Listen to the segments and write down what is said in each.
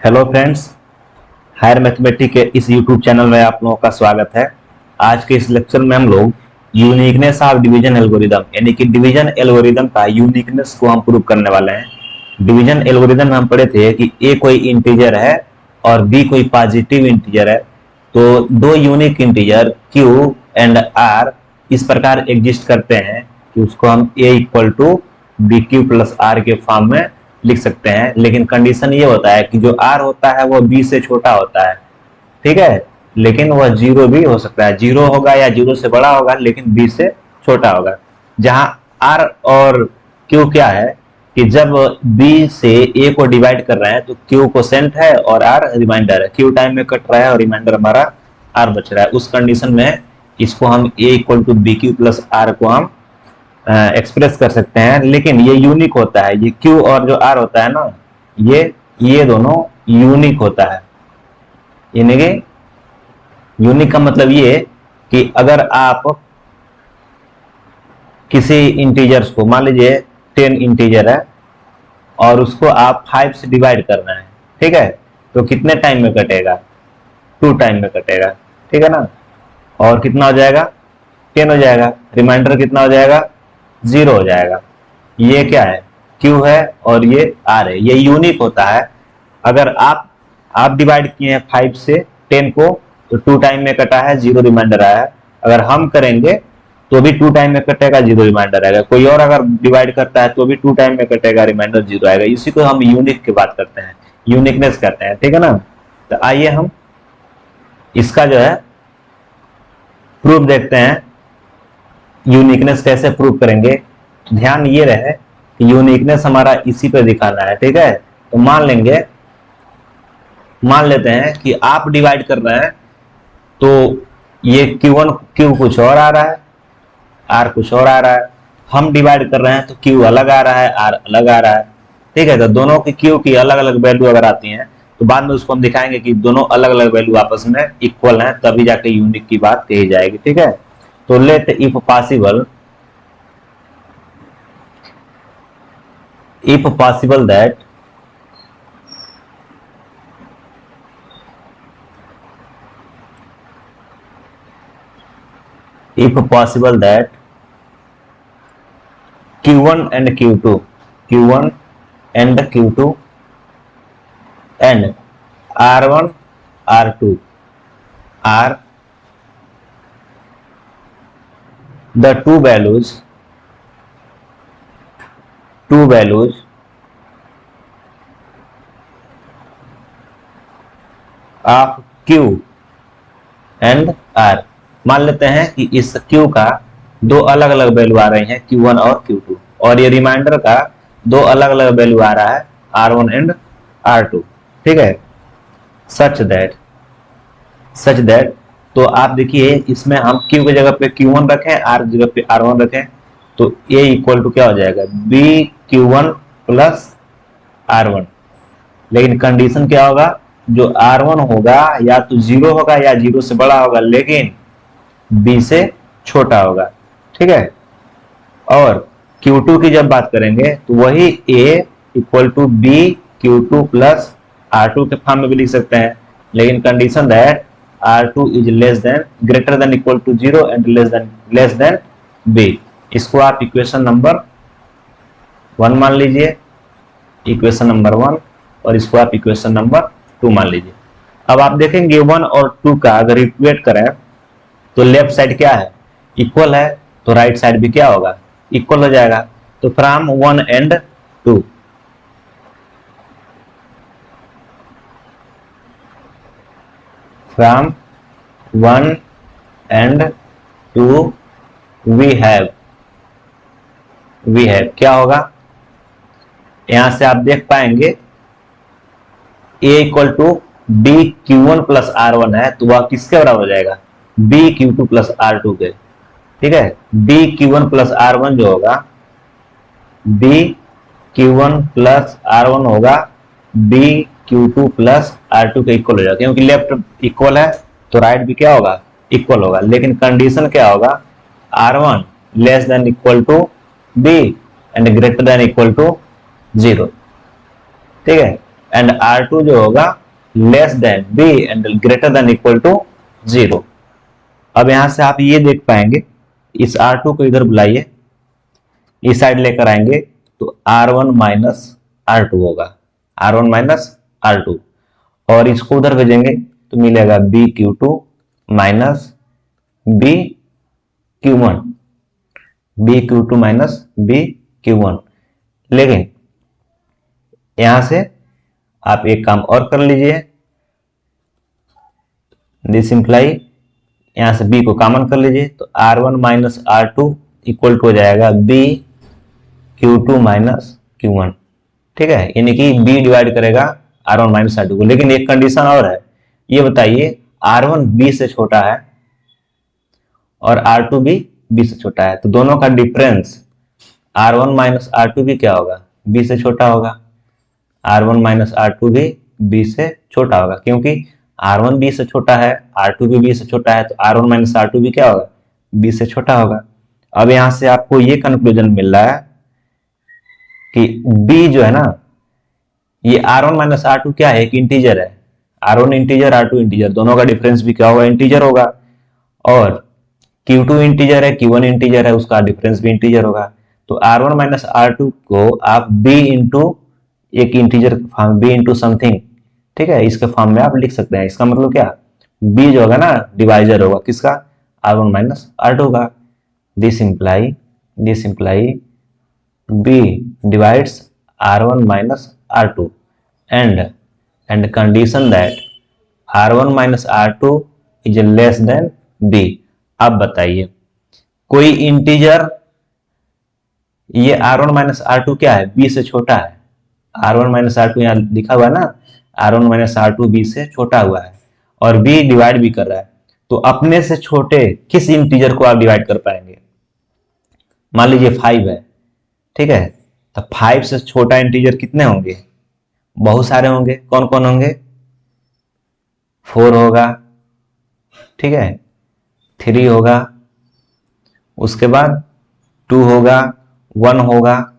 Hello friends, higher mathematics के इस YouTube channel में आप लोगों का स्वागत है। आज के इस लेक्चर में हम लोग यूनिकनेस ऑफ डिवीजन एल्गोरिदम यानी कि डिवीजन एल्गोरिदम का यूनिकनेस को हम प्रूव करने वाले हैं। डिवीजन एल्गोरिदम में हम पढ़े थे कि ए कोई इंटीजर है और बी कोई पॉजिटिव इंटीजर है, तो दो unique integer Q and R इस प्रकार एग्जिस्ट करते हैं कि उसको हम A equal to B Q plus R के फॉर्म में लिख सकते हैं। लेकिन कंडीशन ये होता है कि जो आर होता है वो बी से छोटा होता है, ठीक है, लेकिन वह जीरो भी हो सकता है, जीरो होगा या जीरो से बड़ा होगा लेकिन बी से छोटा होगा। जहां आर और क्यू क्या है कि जब बी से ए को डिवाइड कर रहे हैं तो क्यू कोसेंट है और आर रिमाइंडर है। क्यू टाइम में कट रहा है और रिमाइंडर हमारा आर बच रहा है। उस कंडीशन में इसको हम A equal to B Q plus R को हम एक्सप्रेस कर सकते हैं। लेकिन ये यूनिक होता है, ये क्यू और जो आर होता है ना, ये दोनों यूनिक होता है। यानी कि यूनिक का मतलब ये कि अगर आप किसी इंटीजर्स को, मान लीजिए 10 इंटीजर है और उसको आप 5 से डिवाइड करना है, ठीक है, तो कितने टाइम में कटेगा? 2 टाइम में कटेगा, ठीक है ना। और कितना हो जाएगा? 10 हो जाएगा। रिमाइंडर कितना हो जाएगा? 0 हो जाएगा। ये क्या है? Q है और ये R है। ये यूनिक होता है। अगर आप डिवाइड किए हैं 5 से 10 को तो 2 टाइम में कटा है, 0 रिमाइंडर आया है। अगर हम करेंगे तो भी 2 टाइम में कटेगा, 0 रिमाइंडर आएगा। कोई और अगर डिवाइड करता है तो भी 2 टाइम में कटेगा, रिमाइंडर 0 आएगा। इसी को हम यूनिक की बात करते हैं, यूनिकनेस कहते हैं, ठीक है ना। तो आइए हम इसका जो है प्रूफ देखते हैं। यूनिकनेस कैसे प्रूव करेंगे? ध्यान ये रहे कि यूनिकनेस हमारा इसी पे दिखाना है, ठीक है। तो मान लेते हैं कि आप डिवाइड कर रहे हैं तो ये Q1 Q कुछ और आ रहा है, R कुछ और आ रहा है। हम डिवाइड कर रहे हैं तो Q अलग आ रहा है, R अलग आ रहा है, ठीक है। तो दोनों की Q की अलग अलग वैल्यू अगर आती हैं तो बाद में उसको हम दिखाएंगे कि दोनों अलग अलग वैल्यू आपस में इक्वल हैं, तभी जाके यूनिक की बात कही जाएगी, ठीक है। तो let if possible that Q1 and Q2 and R1 R2 are the two values of Q and R। मान लेते हैं कि इस Q का दो अलग अलग वैल्यू आ रही हैं, Q1 और Q2, और ये रिमाइंडर का दो अलग अलग वैल्यू आ रहा है, R1 एंड R2, ठीक है। सच दैट तो आप देखिए इसमें हम Q की जगह पे Q1 रखें, R की जगह पे R1 रखें, तो A इक्वल टू क्या हो जाएगा? B Q1 plus R1। लेकिन कंडीशन क्या होगा? जो R1 होगा या तो 0 होगा या 0 से बड़ा होगा, लेकिन B से छोटा होगा, ठीक है। और Q2 की जब बात करेंगे तो वही A equal to B Q2 plus R2 के फॉर्म में भी लिख सकते हैं, लेकिन condition that R2 is less than, greater than equal to 0 and less than B। इसको आप इक्वेशन नंबर 1 मान लीजिए, इक्वेशन नंबर 1, और इसको आप इक्वेशन नंबर 2 मान लीजिए। अब आप देखेंगे 1 और 2 का अगर इक्वेट करें तो लेफ्ट साइड क्या है? इक्वल है, तो राइट साइड भी क्या होगा? इक्वल हो जाएगा। तो फ्रॉम 1 एंड 2 वी हैव क्या होगा? यहां से आप देख पाएंगे A equal to B Q1 plus R1 है, तो वह किसके बराबर हो जाएगा? B Q2 प्लस R2 के, ठीक है। B Q1 प्लस R1 जो होगा, B Q1 प्लस R1 होगा B Q2 प्लस R2 के इक्वल हो जाएगा, क्योंकि लेफ्ट इक्वल है तो राइट भी क्या होगा? इक्वल होगा। लेकिन कंडीशन क्या होगा? R1 less than equal to B and greater than equal to 0, ठीक है। एंड R2 जो होगा less than B and greater than equal to 0। अब यहां से आप ये देख पाएंगे, इस R2 को इधर बुलाइए, इस साइड लेकर आएंगे तो R1 माइनस R2 होगा, R1 माइनस R2, और इसको उधर भेजेंगे तो मिलेगा BQ2 minus BQ1, BQ2 minus BQ1। लेकिन यहां से आप एक काम और कर लीजिए, दिस इंप्लाई यहां से B को कॉमन कर लीजिए तो R1 minus R2 equal to हो जाएगा BQ2 माइनस Q1। ठीक है, यानी कि B डिवाइड करेगा R1 माइनस R2 को। लेकिन एक कंडीशन और है, ये बताइए R1 B से छोटा है और R2 भी B से छोटा है, तो दोनों का डिफरेंस R1 माइनस R2 भी क्या होगा, B से छोटा होगा। R1 माइनस R2 भी B से छोटा होगा, क्योंकि R1 B से छोटा है, R2 भी B से छोटा है, तो R1 माइनस R2 भी क्या होगा, B से छोटा होगा। अब यहां से आपको ये कंक्लूजन मिल रहा है कि B जो है ना, ये R1 माइनस R2 क्या है, एक इंटीजर है। R1 इंटीजर, R2 इंटीजर, दोनों का डिफरेंस भी क्या होगा, इंटीजर होगा। और Q2 इंटीजर है, Q1 इंटीजर है, उसका डिफरेंस भी इंटीजर होगा। तो R1 माइनस R2 को आप B इंटू एक integer form, B into something, ठीक है, इसके फॉर्म में आप लिख सकते हैं। इसका मतलब क्या, B जो होगा ना डिवाइजर होगा किसका, R1 माइनस R2 का। This imply B divides R1 minus R2 and condition that R1 minus R2 is less than B। अब बताइए कोई इंटीजर, ये R1 माइनस R2 क्या है, B से छोटा है। R1 माइनस R2 यहाँ लिखा हुआ है ना, R1 माइनस R2 B से छोटा हुआ है और B डिवाइड भी कर रहा है, तो अपने से छोटे किस इंटीजर को आप डिवाइड कर पाएंगे। मान लीजिए 5 है, ठीक है, तो 5 से छोटा इंटीजर कितने होंगे, बहुत सारे होंगे। कौन कौन होंगे, 4 होगा, ठीक है, 3 होगा, उसके बाद 2 होगा, 1 होगा,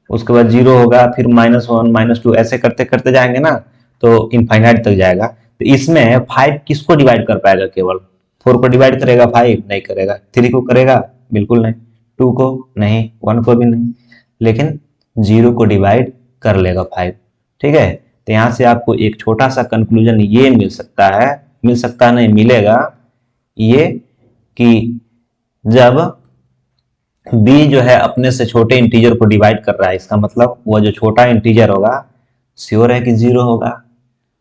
उसके बाद 0 होगा, फिर -1 -2, ऐसे करते करते जाएंगे ना तो इनफाइनाइट तक जाएगा। तो इसमें 5 किसको डिवाइड कर पाएगा, केवल 4 को डिवाइड करेगा, 5 नहीं करेगा, 3 को करेगा बिल्कुल नहीं, 2 को नहीं, 1 को भी नहीं, लेकिन 0 को डिवाइड कर लेगा 5। ठीक है, तो यहां से आपको एक छोटा सा कंक्लूजन ये मिल सकता नहीं, मिलेगा ये कि जब b जो है अपने से छोटे इंटीजर को डिवाइड कर रहा है, इसका मतलब वो जो छोटा इंटीजर होगा श्योर है कि 0 होगा।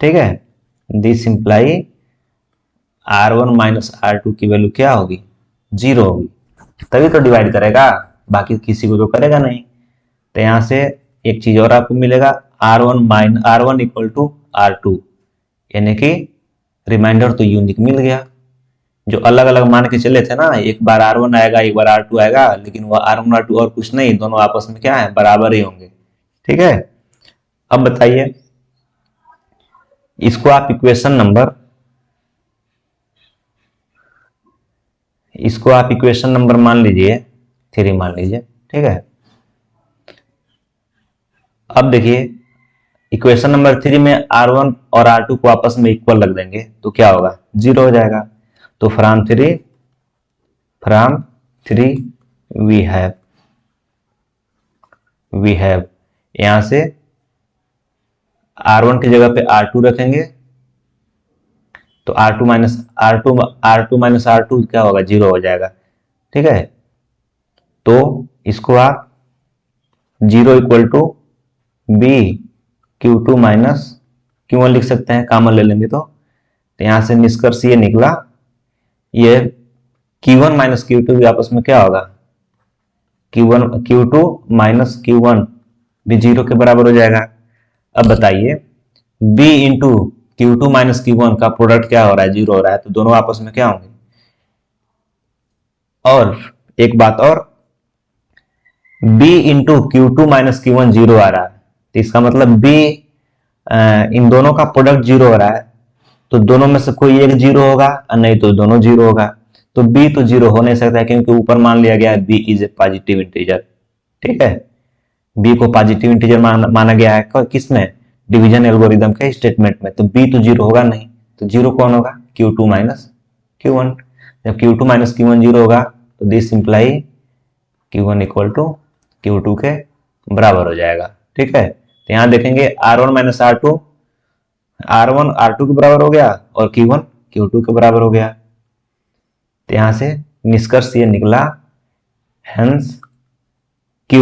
ठीक है, this imply R1 minus R2 की वैल्यू क्या होगी, 0 होगी, तभी तो डिवाइड करेगा, बाकी किसी को तो करेगा नहीं। तो यहां से एक चीज और आपको मिलेगा, R1 इक्वल टू R2, यानी कि रिमाइंडर तो यूनिक मिल गया। जो अलग अलग मान के चले थे ना, एक बार R1 आएगा, एक बार R2 आएगा, लेकिन वो R1 R2 और कुछ नहीं, दोनों आपस में क्या है, बराबर ही होंगे। ठीक है, अब बताइए इसको आप इक्वेशन नंबर मान लीजिए 3 मान लीजिए। ठीक है, अब देखिए इक्वेशन नंबर 3 में R1 और R2 को आपस में इक्वल रख देंगे तो क्या होगा, 0 हो जाएगा। तो फ्रॉम 3 वी हैव यहां से R1 की जगह पे R2 रखेंगे तो R2 माइनस R2 क्या होगा, 0 हो जाएगा। ठीक है, तो इसको आप 0 equal to BQ2 minus Q1 लिख सकते हैं, कॉमन ले लेंगे तो यहां से निष्कर्ष ये निकला, ये Q1 माइनस Q2 भी आपस में क्या होगा, Q2 माइनस Q1 भी 0 के बराबर हो जाएगा। अब बताइए B into Q2 minus Q1 का प्रोडक्ट क्या हो रहा है, 0 हो रहा है, तो दोनों आपस में क्या होंगे। और एक बात और, B into Q2 minus Q1 0 आ रहा है, तो इसका मतलब B इन दोनों का प्रोडक्ट 0 हो रहा है, तो दोनों में से कोई एक 0 होगा और नहीं तो दोनों 0 होगा। तो B तो 0 हो नहीं सकता है, क्योंकि ऊपर मान लिया गया है B is a positive integer. ठीक है, B को पॉजिटिव इंटीजर माना गया है किसमें, डिवीजन एल्गोरिदम के स्टेटमेंट में। तो बी तो जीरो होगा नहीं, तो जीरो कौन होगा, Q2 माइनस Q1। जब Q2 माइनस Q1 जीरो होगा तो this imply Q1 equal to Q2 के बराबर हो जाएगा। ठीक है, तो यहां देखेंगे R1 minus R2, R1 R2 के बराबर हो गया और Q1 Q2 के बराबर हो गया। तो यहां से निष्कर्ष ये निकला, hence Q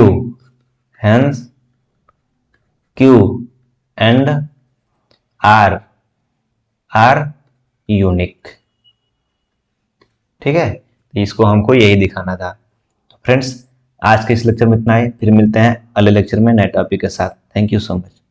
and R are unique. ठीक है, इसको हमको यही दिखाना था। फ्रेंड्स, आज के इस लेक्चर में इतना ही, फिर मिलते हैं अगले लेक्चर में नए टॉपिक के साथ। Thank you so much.